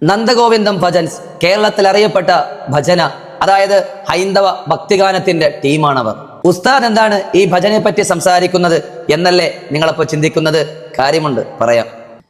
നന്ദഗോവിന്ദം ഭജൻസ് കേരളത്തിൽ അറിയപ്പെട്ട ഭജന, അതായത് ഹൈന്ദവ ഭക്തിഗാനത്തിന്റെ ടീമാണവർ. ഉസ്താദ് എന്താണ് ഈ ഭജനയെ പറ്റി സംസാരിക്കുന്നത് എന്നല്ലേ നിങ്ങളപ്പോൾ ചിന്തിക്കുന്നത്? കാര്യമുണ്ട്, പറയാം.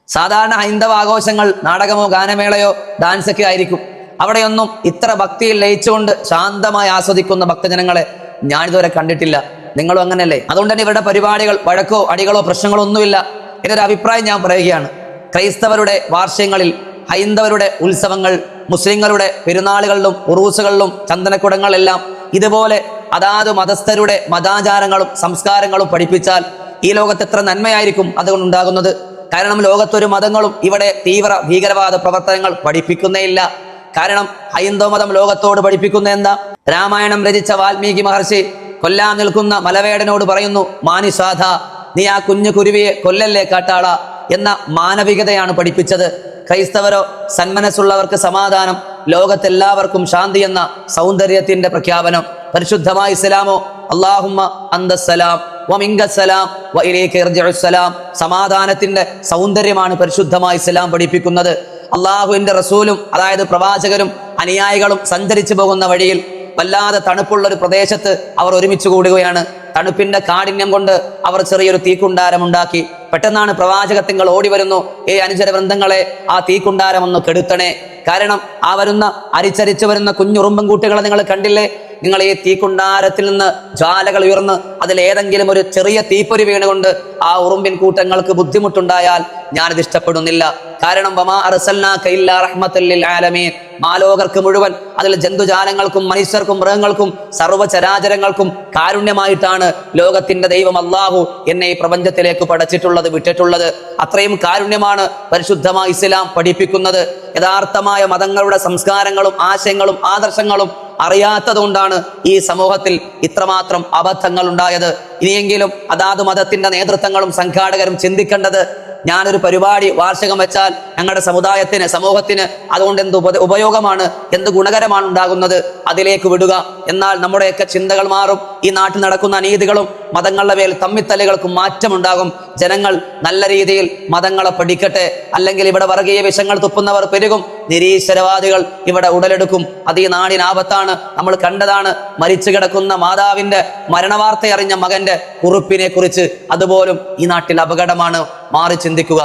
സാധാരണ ഹൈന്ദവ ആഘോഷങ്ങൾ നാടകമോ ഗാനമേളയോ ഡാൻസൊക്കെ ആയിരിക്കും. അവിടെയൊന്നും ഇത്ര ഭക്തിയിൽ ലയിച്ചുകൊണ്ട് ശാന്തമായി ആസ്വദിക്കുന്ന ഭക്തജനങ്ങളെ ഞാനിതുവരെ കണ്ടിട്ടില്ല. നിങ്ങളും അങ്ങനെയല്ലേ? അതുകൊണ്ട് തന്നെ ഇവരുടെ പരിപാടികൾ വഴക്കോ അടികളോ പ്രശ്നങ്ങളോ ഒന്നുമില്ല എന്നൊരു അഭിപ്രായം ഞാൻ പറയുകയാണ്. ക്രൈസ്തവരുടെ വാർഷികങ്ങളിൽ, ഹൈന്ദവരുടെ ഉത്സവങ്ങൾ, മുസ്ലിങ്ങളുടെ പെരുന്നാളുകളിലും ഉറൂസുകളിലും ചന്ദനക്കുടങ്ങളെല്ലാം ഇതുപോലെ അതാത് മതസ്ഥരുടെ മതാചാരങ്ങളും സംസ്കാരങ്ങളും പഠിപ്പിച്ചാൽ ഈ ലോകത്ത് എത്ര നന്മയായിരിക്കും അതുകൊണ്ടുണ്ടാകുന്നത്. കാരണം ലോകത്തൊരു മതങ്ങളും ഇവിടെ തീവ്ര ഭീകരവാദ പ്രവർത്തനങ്ങൾ പഠിപ്പിക്കുന്നേയില്ല. കാരണം ഹൈന്ദവ മതം ലോകത്തോട് പഠിപ്പിക്കുന്ന എന്താ? രാമായണം രചിച്ച വാൽമീകി മഹർഷി കൊല്ലാൻ നിൽക്കുന്ന മലവേടനോട് പറയുന്നു, മാനിസാധ, നീ ആ കുഞ്ഞു കുരുവിയെ കൊല്ലല്ലേ കാട്ടാള എന്ന മാനവികതയാണ് പഠിപ്പിച്ചത്. ക്രൈസ്തവരോ സന്മനസ്സുള്ളവർക്ക് സമാധാനം, ലോകത്തെല്ലാവർക്കും ശാന്തി എന്ന സൗന്ദര്യത്തിന്റെ പ്രഖ്യാപനം. പരിശുദ്ധമായ ഇസ്ലാമോ അല്ലാഹുമ്മ അന്തസ്സലാം വമിങ്കസ്സലാം വഇലൈക ഇർജിഉസ്സലാം, സമാധാനത്തിന്റെ സൗന്ദര്യമാണ് പരിശുദ്ധമായ ഇസ്ലാം പഠിപ്പിക്കുന്നത്. അള്ളാഹുവിന്റെ റസൂലും അതായത് പ്രവാചകരും അനുയായികളും സഞ്ചരിച്ചു പോകുന്ന വഴിയിൽ വല്ലാതെ തണുപ്പുള്ള ഒരു പ്രദേശത്ത് അവർ ഒരുമിച്ച് കൂടുകയാണ്. തണുപ്പിന്റെ കാഠിന്യം കൊണ്ട് അവർ ചെറിയൊരു തീക്കുണ്ടാരം ഉണ്ടാക്കി. പെട്ടെന്നാണ് പ്രവാചകത്തിങ്ങൾ ഓടി വരുന്നു, അനുചര വൃന്ദങ്ങളെ ആ തീക്കുണ്ടാരം ഒന്ന് കെടുത്തണേ. കാരണം ആ വരുന്ന അരിച്ചരിച്ചു വരുന്ന കുഞ്ഞുറുമ്പൻ കൂട്ടുകളെ നിങ്ങൾ കണ്ടില്ലേ? നിങ്ങൾ ഈ തീക്കുണ്ടാരത്തിൽ നിന്ന് ജ്വാലകൾ ഉയർന്ന് അതിലേതെങ്കിലും ഒരു ചെറിയ തീപ്പൊരി വീണുകൊണ്ട് ആ ഉറുമ്പിൻ കൂട്ടങ്ങൾക്ക് ബുദ്ധിമുട്ടുണ്ടായാൽ ഞാനിത് ഇഷ്ടപ്പെടുന്നില്ല. കാരണം വമാ അർസൽനാക ഇല്ലാ റഹ്മത്തൽ ലിൽ ആലമീൻ, മാലോകർക്ക് മുഴുവൻ, അതിൽ ജന്തുജാലങ്ങൾക്കും മനുഷ്യർക്കും മൃഗങ്ങൾക്കും സർവ്വചരാചരങ്ങൾക്കും കാരുണ്യമായിട്ടാണ് ലോകത്തിന്റെ ദൈവം അല്ലാഹു എന്നെ ഈ പ്രപഞ്ചത്തിലേക്ക് പടച്ചിട്ടുള്ളത്, വിട്ടിട്ടുള്ളത്. അത്രയും കാരുണ്യമാണ് പരിശുദ്ധമായ ഇസ്ലാം പഠിപ്പിക്കുന്നത്. യഥാർത്ഥമായ മതങ്ങളുടെ സംസ്കാരങ്ങളും ആശയങ്ങളും ആദർശങ്ങളും അറിയാത്തതുകൊണ്ടാണ് ഈ സമൂഹത്തിൽ ഇത്രമാത്രം അബദ്ധങ്ങൾ ഉണ്ടായത്. ഇനിയെങ്കിലും അതാത് മതത്തിന്റെ നേതൃത്വങ്ങളും സംഘാടകരും ചിന്തിക്കേണ്ടത്, ഞാനൊരു പരിപാടി വാർഷികം വെച്ചാൽ ഞങ്ങളുടെ സമുദായത്തിന്, സമൂഹത്തിന് അതുകൊണ്ട് എന്ത് ഉപയോഗമാണ്, എന്ത് ഗുണകരമാണ് ഉണ്ടാകുന്നത്, അതിലേക്ക് വിടുക. എന്നാൽ നമ്മുടെയൊക്കെ ചിന്തകൾ മാറും. ഈ നാട്ടിൽ നടക്കുന്ന അനീതികളും മതങ്ങളുടെ മേൽ തമ്മിത്തല്ലുകൾക്കും മാറ്റമുണ്ടാകും. ജനങ്ങൾ നല്ല രീതിയിൽ മതങ്ങളെ പഠിക്കട്ടെ. അല്ലെങ്കിൽ ഇവിടെ വർഗീയ വിഷങ്ങൾ തുപ്പുന്നവർ പെരുകും, നിരീശ്വരവാദികൾ ഇവിടെ ഉടലെടുക്കും. അത് ഈ നാടിന് ആപത്താണ്. നമ്മൾ കണ്ടതാണ് മരിച്ചു കിടക്കുന്ന മാതാവിന്റെ മരണവാർത്ത അറിഞ്ഞ മകന്റെ കുറിപ്പിനെ കുറിച്ച്. അതുപോലും ഈ നാട്ടിൽ അപകടമാണ്. മാറി ചിന്തിക്കുക.